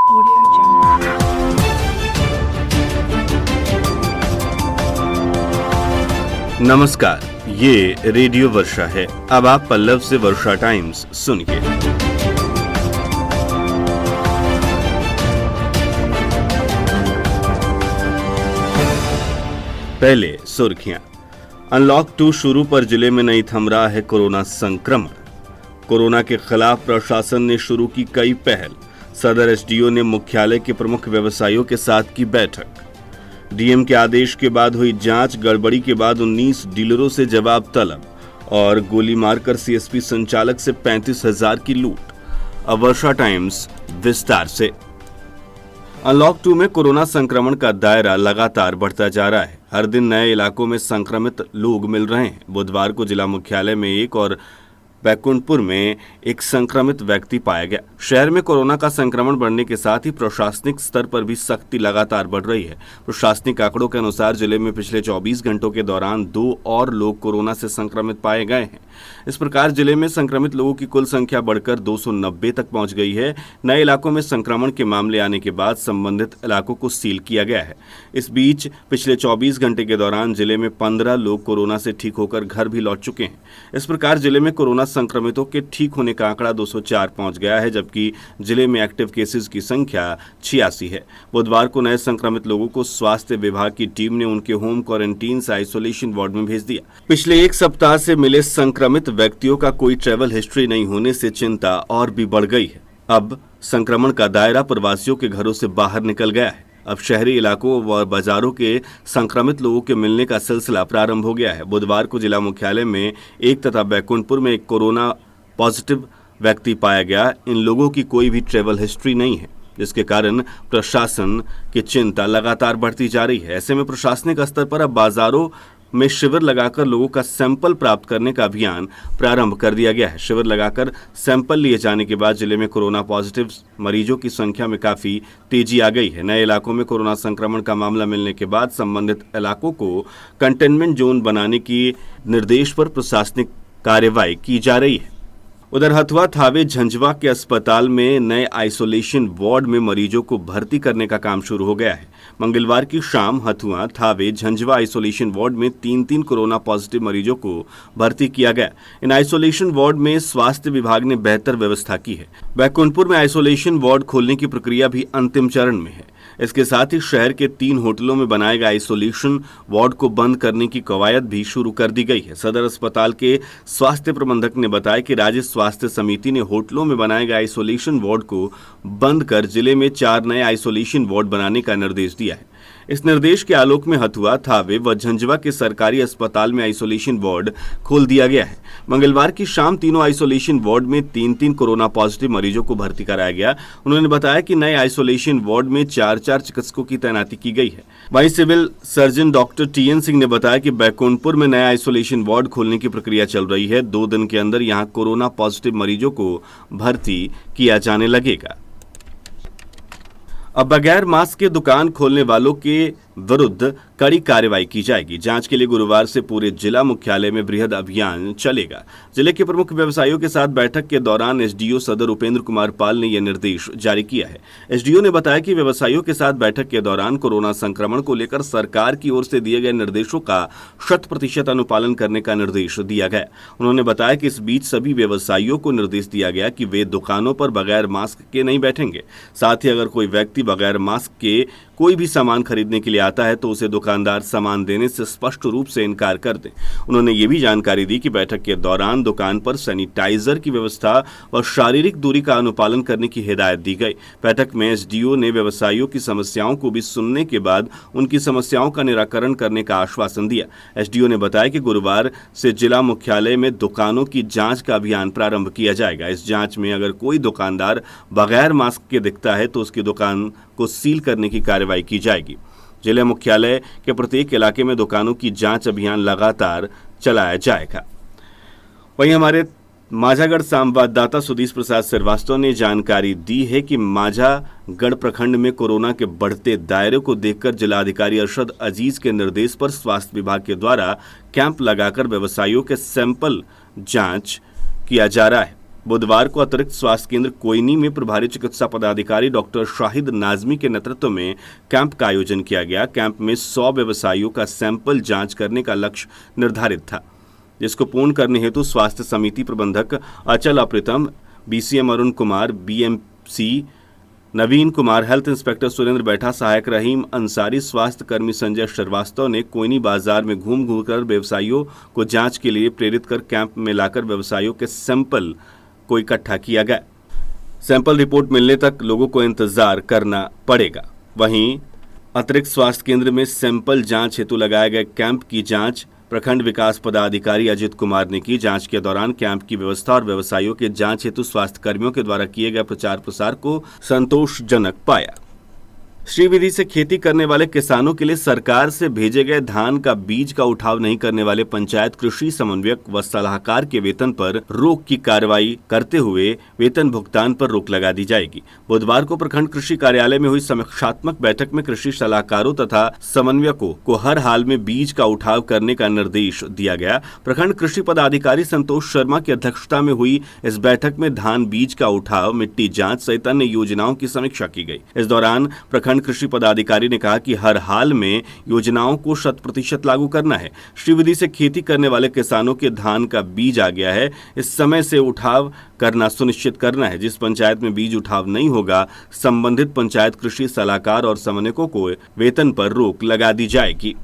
Audio Jungle. नमस्कार, ये radio वर्षा है। अब आप पल्लव से वर्षा टाइम्स सुनिए। पहले सुर्खियां। अनलॉक 2 शुरू पर जिले में नहीं थम रहा है कोरोना संक्रमण। कोरोना के खिलाफ प्रशासन ने शुरू की कई पहल। सदर एसडीओ ने मुख्यालय के प्रमुख व्यवसायियों के साथ की बैठक। डीएम के आदेश के बाद हुई जांच, गड़बड़ी के बाद 19 डीलरों से जवाब तलब और गोली मारकर सीएसपी संचालक से 35,000 की लूट। अब वर्षा टाइम्स विस्तार से। अनलॉक 2 में कोरोना संक्रमण का दायरा लगातार बढ़ता जा रहा है। हर दिन नए इलाकों में संक्रमित लोग मिल रहे हैं। बुधवार को जिला मुख्यालय में एक और बैकुंठपुर में एक संक्रमित व्यक्ति पाया गया। शहर में कोरोना का संक्रमण बढ़ने के साथ ही प्रशासनिक स्तर पर भी सख्ती लगातार बढ़ रही है। प्रशासनिक आंकड़ों के अनुसार जिले में पिछले 24 घंटों के दौरान 2 और लोग कोरोना से संक्रमित पाए गए हैं। इस प्रकार जिले में संक्रमित लोगों की कुल संख्या बढ़कर 290 तक पहुंच गई है। नए इलाकों में संक्रमण के मामले आने के बाद संबंधित इलाकों को सील किया गया है। इस बीच पिछले 24 घंटे के दौरान जिले में 15 लोग कोरोना से ठीक होकर घर भी लौट चुके हैं। इस प्रकार जिले में कोरोना संक्रमितों के ठीक होने का आंकड़ा 204 पहुंच गया है, जबकि जिले में एक्टिव केसेस की संख्या 86 है। बुधवार को नए संक्रमित लोगों को स्वास्थ्य विभाग की टीम ने उनके होम क्वारंटीन से आइसोलेशन वार्ड में भेज दिया। पिछले एक सप्ताह से मिले संक्रमित व्यक्तियों का कोई ट्रैवल हिस्ट्री नहीं होने से चिंता और भी बढ़ गई है। अब संक्रमण का दायरा प्रवासियों के घरों से बाहर निकल गया है। अब शहरी इलाकों व बाजारों के संक्रमित लोगों के मिलने का सिलसिला प्रारंभ हो गया है। बुधवार को जिला मुख्यालय में एक तथा बैकुंठपुर में एक कोरोना पॉजिटिव व्यक्ति पाया गया। इन लोगों की कोई भी ट्रैवल हिस्ट्री नहीं है, जिसके कारण प्रशासन की चिंता लगातार बढ़ती जा रही है। ऐसे में प्रशासनिक स्तर पर अब बाजारों में शिविर लगाकर लोगों का सैंपल प्राप्त करने का अभियान प्रारंभ कर दिया गया है। शिविर लगाकर सैंपल लिए जाने के बाद जिले में कोरोना पॉजिटिव मरीजों की संख्या में काफी तेजी आ गई है। नए इलाकों में कोरोना संक्रमण का मामला मिलने के बाद संबंधित इलाकों को कंटेनमेंट जोन बनाने की निर्देश पर प्रशासनिक कार्रवाई की जा रही है। उधर हथुआ थावे झंझवा के अस्पताल में नए आइसोलेशन वार्ड में मरीजों को भर्ती करने का काम शुरू हो गया है। मंगलवार की शाम हथुआ थावे झंझवा आइसोलेशन वार्ड में 3 कोरोना पॉजिटिव मरीजों को भर्ती किया गया। इन आइसोलेशन वार्ड में स्वास्थ्य विभाग ने बेहतर व्यवस्था की है। बैकुंठपुर में आइसोलेशन वार्ड खोलने की प्रक्रिया भी अंतिम चरण में है। इसके साथ ही शहर के 3 होटलों में बनाए गए आइसोलेशन वार्ड को बंद करने की कवायद भी शुरू कर दी गई है। सदर अस्पताल के स्वास्थ्य प्रबंधक ने बताया कि राज्य स्वास्थ्य समिति ने होटलों में बनाए गए आइसोलेशन वार्ड को बंद कर जिले में 4 नए आइसोलेशन वार्ड बनाने का निर्देश दिया है। इस निर्देश के आलोक में हथुआ थावे व झंझवा के सरकारी अस्पताल में आइसोलेशन वार्ड खोल दिया गया है। मंगलवार की शाम तीनों आइसोलेशन वार्ड में 3 कोरोना पॉजिटिव मरीजों को भर्ती कराया गया। उन्होंने बताया कि नए आइसोलेशन वार्ड में 4 चिकित्सकों की तैनाती की गई है। वहीं civil surgeon doctor TN Singh ने बताया कि बैकुंठपुर में नया आइसोलेशन वार्ड खोलने की प्रक्रिया चल रही है। 2 दिन के अंदर यहां कोरोना पॉजिटिव मरीजों को भर्ती किया जाने लगेगा। अब बगैर मास्क के दुकान खोलने वालों के विरुद्ध कड़ी कार्रवाई की जाएगी। जांच के लिए गुरुवार से पूरे जिला मुख्यालय में बृहद अभियान चलेगा। जिले के प्रमुख व्यवसायियों के साथ बैठक के दौरान एसडीओ सदर उपेंद्र कुमार पाल ने यह निर्देश जारी किया है। एसडीओ ने बताया कि व्यवसायियों के साथ बैठक के दौरान कोरोना संक्रमण को लेकर सरकार की ओर से दिए गए निर्देशों का 100% अनुपालन करने का निर्देश दिया गया। उन्होंने बताया कि इस बीच सभी व्यवसायियों को निर्देश दिया गया कि वे दुकानों पर बगैर मास्क के नहीं बैठेंगे। साथ ही अगर कोई व्यक्ति बगैर मास्क के कोई भी सामान खरीदने के लिए आता है तो उसे दुकानदार सामान देने से स्पष्ट रूप से इनकार कर दे। उन्होंने ये भी जानकारी दी कि बैठक के दौरान दुकान पर सैनिटाइजर की व्यवस्था और शारीरिक दूरी का अनुपालन करने की हिदायत दी गई। बैठक में एसडीओ ने व्यवसायियों की समस्याओं को भी सुनने के बाद उनकी समस्याओं का निराकरण करने का आश्वासन दिया। एसडीओ ने बताया कि गुरुवार से जिला मुख्यालय में दुकानों की जांच का अभियान प्रारंभ किया जाएगा। इस जांच में अगर कोई दुकानदार बगैर मास्क के दिखता है तो उसकी दुकान को सील करने की कार्रवाई की जाएगी। जिला मुख्यालय के प्रत्येक इलाके में दुकानों की जांच अभियान लगातार चलाया जाएगा। वहीं हमारे माझागढ़ संवाददाता सुधीश प्रसाद श्रीवास्तव ने जानकारी दी है कि माझागढ़ प्रखंड में कोरोना के बढ़ते दायरे को देखकर जिलाधिकारी अरशद अजीज के निर्देश पर स्वास्थ्य विभाग के द्वारा कैंप लगाकर व्यवसायियों के सैंपल जांच किया जा रहा है। बुधवार को अतिरिक्त स्वास्थ्य केंद्र कोयनी में प्रभारी चिकित्सा पदाधिकारी डॉक्टर शाहिद नाजमी के नेतृत्व में कैंप का आयोजन किया गया। कैंप में 100 व्यवसायियों का सैंपल जांच करने का लक्ष्य निर्धारित था, जिसको पूर्ण करने हेतु स्वास्थ्य समिति प्रबंधक अचल अप्रितम, बीसीएम अरुण कुमार, बीएमसी नवीन कुमार, हेल्थ इंस्पेक्टर सुरेंद्र बैठा, सहायक रहीम अंसारी, स्वास्थ्य कर्मी संजय श्रीवास्तव ने कोयनी बाजार में घूम कर व्यवसायियों को जांच के लिए प्रेरित कर कैंप में लाकर व्यवसायियों के सैंपल को इकट्ठा किया गया। सैंपल रिपोर्ट मिलने तक लोगों को इंतजार करना पड़ेगा। वहीं अतिरिक्त स्वास्थ्य केंद्र में सैंपल जांच हेतु लगाए गए कैंप की जांच प्रखंड विकास पदाधिकारी अजित कुमार ने की। जांच के दौरान कैंप की व्यवस्था और व्यवसायियों के जांच हेतु स्वास्थ्य कर्मियों के द्वारा किए गए प्रचार प्रसार को संतोषजनक पाया। श्रीविधि से खेती करने वाले किसानों के लिए सरकार से भेजे गए धान का बीज का उठाव नहीं करने वाले पंचायत कृषि समन्वयक व सलाहकार के वेतन पर रोक की कार्रवाई करते हुए वेतन भुगतान पर रोक लगा दी जाएगी। बुधवार को प्रखंड कृषि कार्यालय में हुई समीक्षात्मक बैठक में कृषि सलाहकारों तथा समन्वयकों को हर हाल में बीज का उठाव करने का निर्देश दिया गया। प्रखंड कृषि पदाधिकारी संतोष शर्मा की अध्यक्षता में हुई इस बैठक में धान बीज का उठाव, मिट्टी जाँच सहित अन्य योजनाओं की समीक्षा की गई। इस दौरान प्रखंड कृषि पदाधिकारी ने कहा कि हर हाल में योजनाओं को 100% लागू करना है। श्रीविधि से खेती करने वाले किसानों के धान का बीज आ गया है, इस समय से उठाव करना सुनिश्चित करना है। जिस पंचायत में बीज उठाव नहीं होगा, संबंधित पंचायत कृषि सलाहकार और समन्वयकों को वेतन पर रोक लगा दी जाएगी।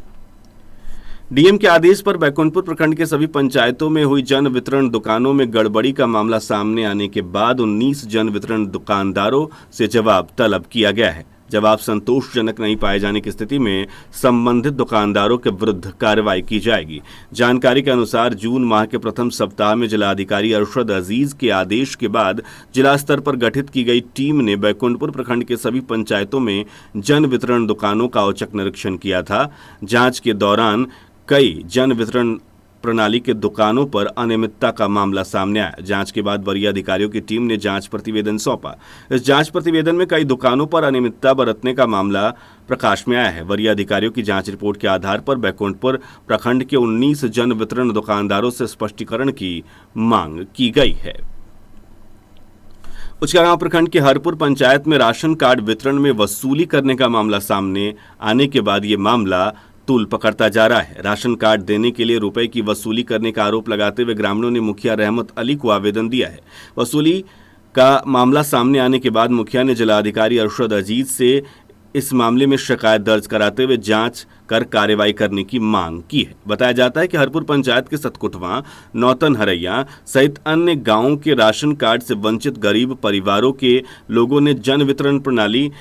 डीएम के आदेश पर बैकुंठपुर प्रखंड के सभी पंचायतों में हुई जन वितरण दुकानों में गड़बड़ी का मामला सामने आने के बाद 19 जन वितरण दुकानदारों से जवाब तलब किया गया है। जवाब संतोषजनक नहीं पाए जाने की स्थिति में संबंधित दुकानदारों के विरुद्ध कार्रवाई की जाएगी। जानकारी के अनुसार जून माह के प्रथम सप्ताह में जिलाधिकारी अरशद अजीज के आदेश के बाद जिला स्तर पर गठित की गई टीम ने बैकुंठपुर प्रखंड के सभी पंचायतों में जन वितरण दुकानों का औचक निरीक्षण किया था। जांच के दौरान कई जन वितरण प्रणाली के दुकानों पर अनियमितता का मामला सामने आया। जांच के बाद वरीय अधिकारियों की टीम ने जांच प्रतिवेदन सौंपा। इस जांच प्रतिवेदन में कई दुकानों पर अनियमितता बरतने का मामला प्रकाश में आया है। वरीय अधिकारियों की जांच रिपोर्ट के आधार पर बैकुंठपुर प्रखंड के 19 जन वितरण दुकानदारों से स्पष्टीकरण की मांग की गई है। उचकागांव प्रखंड के हरपुर पंचायत में राशन कार्ड वितरण में वसूली करने का मामला सामने आने के बाद ये मामला तूल पकड़ता जा रहा है। राशन कार्ड देने के लिए रुपए की वसूली करने का आरोप लगाते हुए ग्रामीणों ने मुखिया रहमत अली को आवेदन दिया है। वसूली का मामला सामने आने के बाद मुखिया ने जिलाधिकारी अरशद अजीज से इस मामले में शिकायत दर्ज कराते हुए जांच कर कार्रवाई करने की मांग की है। बताया जाता है कि हरपुर पंचायत के सतकुटवा, नौतन हरैया सहित अन्य गांवों के राशन कार्ड से वंचित गरीब परिवारों के लोगों ने जन वितरण प्रणाली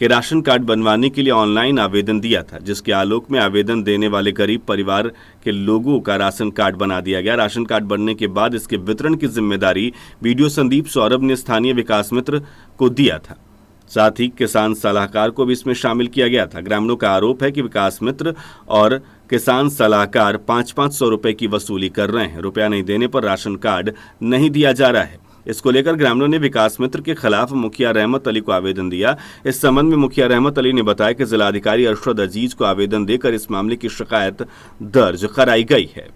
के राशन कार्ड बनवाने के लिए ऑनलाइन आवेदन दिया था, जिसके आलोक में आवेदन देने वाले गरीब परिवार के लोगों का राशन कार्ड बना दिया गया। राशन कार्ड बनने के बाद इसके वितरण की जिम्मेदारी बीडीओ संदीप सौरभ ने स्थानीय विकास मित्र को दिया था। साथ ही किसान सलाहकार को भी इसमें शामिल किया गया था। ग्रामीणों का आरोप है कि विकास मित्र और किसान सलाहकार 500-500 रुपए की वसूली कर रहे हैं। रुपया नहीं देने पर राशन कार्ड नहीं दिया जा रहा है। इसको लेकर ग्रामीणों ने विकास मित्र के खिलाफ मुखिया रहमत अली को आवेदन दिया। इस संबंध में मुखिया रहमत अली ने बताया कि जिलाधिकारी अरशद अजीज को आवेदन देकर इस मामले की शिकायत दर्ज कराई गई है।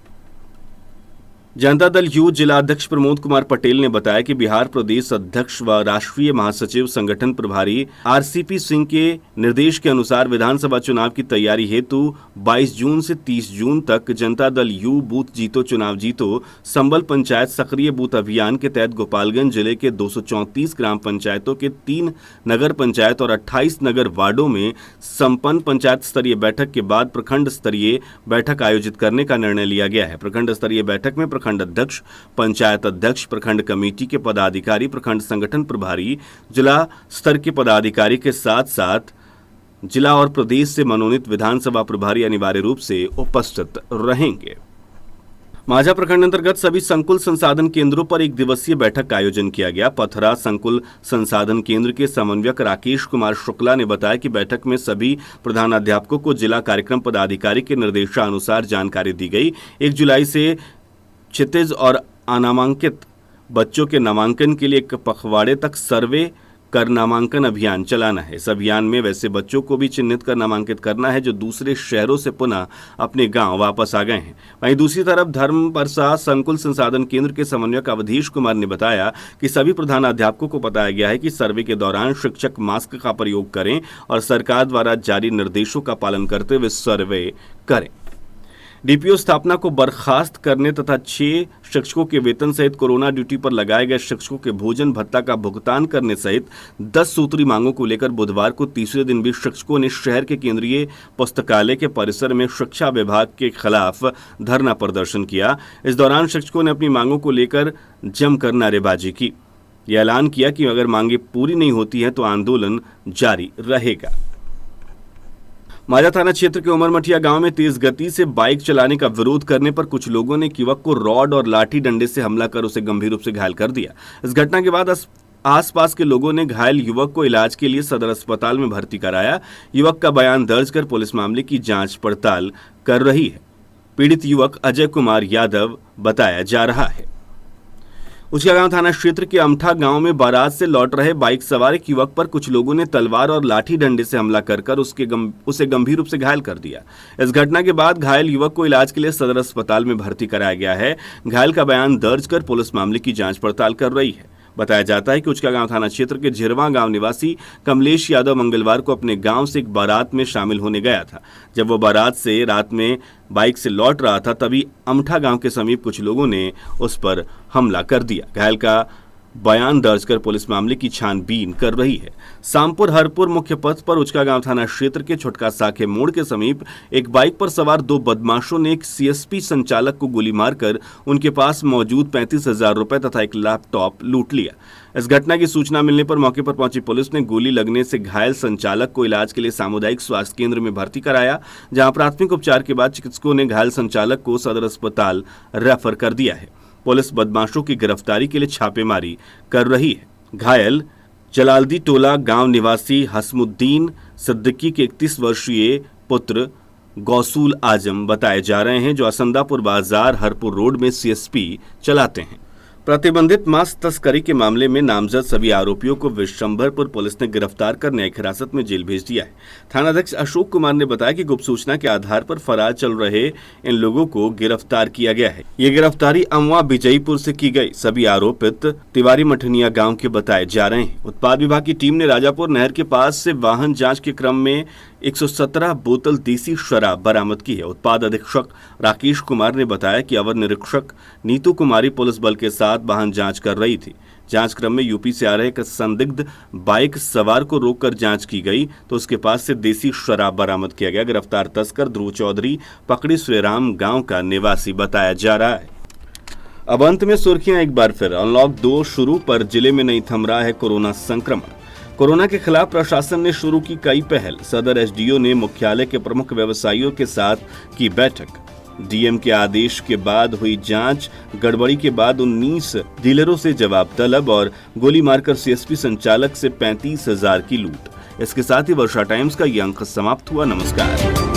जनता दल यू जिला अध्यक्ष प्रमोद कुमार पटेल ने बताया कि बिहार प्रदेश अध्यक्ष व राष्ट्रीय महासचिव संगठन प्रभारी आरसीपी सिंह के निर्देश के अनुसार विधानसभा चुनाव की तैयारी हेतु 22 जून से 30 जून तक जनता दल यू बूथ जीतो चुनाव जीतो संबल पंचायत सक्रिय बूथ अभियान के तहत गोपालगंज जिले के 234 ग्राम पंचायतों के 3 नगर पंचायत और 28 नगर वार्डों में संपन्न पंचायत स्तरीय बैठक के बाद प्रखंड स्तरीय बैठक आयोजित करने का निर्णय लिया गया है। प्रखंड स्तरीय बैठक में प्रखंड अध्यक्ष, पंचायत अध्यक्ष, प्रखंड कमेटी के पदाधिकारी, प्रखंड संगठन प्रभारी, जिला स्तर के पदाधिकारी के साथ साथ जिला और प्रदेश से मनोनीत विधानसभा प्रभारी अनिवार्य रूप से उपस्थित रहेंगे। माझा प्रखंड अंतर्गत सभी संकुल संसाधन केंद्रों पर एक दिवसीय बैठक का आयोजन किया गया। पथरा संकुल संसाधन केंद्र के समन्वयक राकेश कुमार शुक्ला ने बताया कि बैठक में सभी प्रधानाध्यापकों को जिला कार्यक्रम पदाधिकारी के निर्देशानुसार जानकारी दी गई। 1 जुलाई से क्षितिज और अनामांकित बच्चों के नामांकन के लिए 1 पखवाड़े तक सर्वे कर नामांकन अभियान चलाना है। इस अभियान में वैसे बच्चों को भी चिन्हित कर नामांकित करना है जो दूसरे शहरों से पुनः अपने गांव वापस आ गए हैं। वहीं दूसरी तरफ धर्म प्रसाद संकुल संसाधन केंद्र के समन्वयक अवधेश कुमार ने बताया कि सभी प्रधानाध्यापकों को बताया गया है कि सर्वे के दौरान शिक्षक मास्क का प्रयोग करें और सरकार द्वारा जारी निर्देशों का पालन करते हुए सर्वे करें। डीपीओ स्थापना को बर्खास्त करने तथा 6 शिक्षकों के वेतन सहित कोरोना ड्यूटी पर लगाए गए शिक्षकों के भोजन भत्ता का भुगतान करने सहित 10 सूत्री मांगों को लेकर बुधवार को तीसरे दिन भी शिक्षकों ने शहर के केंद्रीय पुस्तकालय के परिसर में शिक्षा विभाग के खिलाफ धरना प्रदर्शन किया। इस दौरान शिक्षकों ने अपनी मांगों को लेकर जमकर नारेबाजी की। यह ऐलान किया कि अगर मांगे पूरी नहीं होती हैं तो आंदोलन जारी रहेगा। माजा थाना क्षेत्र के उमरमठिया गांव में तेज गति से बाइक चलाने का विरोध करने पर कुछ लोगों ने एक युवक को रॉड और लाठी डंडे से हमला कर उसे गंभीर रूप से घायल कर दिया। इस घटना के बाद आसपास के लोगों ने घायल युवक को इलाज के लिए सदर अस्पताल में भर्ती कराया। युवक का बयान दर्ज कर पुलिस मामले की जांच पड़ताल कर रही है। पीड़ित युवक अजय कुमार यादव बताया जा रहा है। उचकागांव थाना क्षेत्र के अमठा गांव में बारात से लौट रहे बाइक सवार एक युवक पर कुछ लोगों ने तलवार और लाठी डंडे से हमला कर उसे गंभीर रूप से घायल कर दिया। इस घटना के बाद घायल युवक को इलाज के लिए सदर अस्पताल में भर्ती कराया गया है। घायल का बयान दर्ज कर पुलिस मामले की जांच पड़ताल कर रही है। बताया जाता है कि उचकागांव थाना क्षेत्र के झिरवा गांव निवासी कमलेश यादव मंगलवार को अपने गांव से एक बारात में शामिल होने गया था। जब वो बारात से रात में बाइक से लौट रहा था तभी अमठा गांव के समीप कुछ लोगों ने उस पर हमला कर दिया। घायल का बयान दर्ज कर पुलिस मामले की छानबीन कर रही है। सामपुर हरपुर मुख्य पथ पर उचकागांव थाना क्षेत्र के छोटका साखे मोड़ के समीप एक बाइक पर सवार 2 बदमाशों ने एक सीएसपी संचालक को गोली मारकर उनके पास मौजूद 35,000 रुपए तथा एक लैपटॉप लूट लिया। इस घटना की सूचना मिलने पर मौके पर पहुंची पुलिस ने गोली लगने से घायल संचालक को इलाज के लिए सामुदायिक स्वास्थ्य केंद्र में भर्ती कराया, जहां प्राथमिक उपचार के बाद चिकित्सकों ने घायल संचालक को सदर अस्पताल रेफर कर दिया है। पुलिस बदमाशों की गिरफ्तारी के लिए छापेमारी कर रही है। घायल जलालदी टोला गांव निवासी हसमुद्दीन सिद्दीकी के 31 वर्षीय पुत्र गौसूल आजम बताए जा रहे हैं, जो असंदापुर बाजार हरपुर रोड में सीएसपी चलाते हैं। प्रतिबंधित मांस तस्करी के मामले में नामजद सभी आरोपियों को विशंभरपुर पुलिस ने गिरफ्तार कर न्यायिक हिरासत में जेल भेज दिया है। थानाध्यक्ष अशोक कुमार ने बताया कि गुप्त सूचना के आधार पर फरार चल रहे इन लोगों को गिरफ्तार किया गया है। ये गिरफ्तारी अमवा विजयपुर से की गई। सभी आरोपित तिवारी मठनिया गांव के बताए जा रहे हैं। उत्पाद विभाग की टीम ने राजापुर नहर के पास से वाहन जाँच के क्रम में 117 बोतल देसी शराब बरामद की है। उत्पाद अधीक्षक राकेश कुमार ने बताया कि अवर निरीक्षक नीतू कुमारी पुलिस बल के साथ वाहन जांच कर रही थी। जांच क्रम में यूपी से आ रहे एक संदिग्ध बाइक सवार को रोककर जांच की गई तो उसके पास से देसी शराब बरामद किया गया। गिरफ्तार तस्कर ध्रुव चौधरी पकड़ी श्रीराम गांव का निवासी बताया जा रहा है। अब अंत में सुर्खियां एक बार फिर। अनलॉक 2 शुरू पर जिले में नहीं थम रहा है कोरोना संक्रमण। कोरोना के खिलाफ प्रशासन ने शुरू की कई पहल। सदर एसडीओ ने मुख्यालय के प्रमुख व्यवसायियों के साथ की बैठक। डीएम के आदेश के बाद हुई जांच। गड़बड़ी के बाद 19 डीलरों से जवाब तलब और गोली मारकर सीएसपी संचालक से 35,000 की लूट। इसके साथ ही वर्षा टाइम्स का ये अंक समाप्त हुआ। नमस्कार।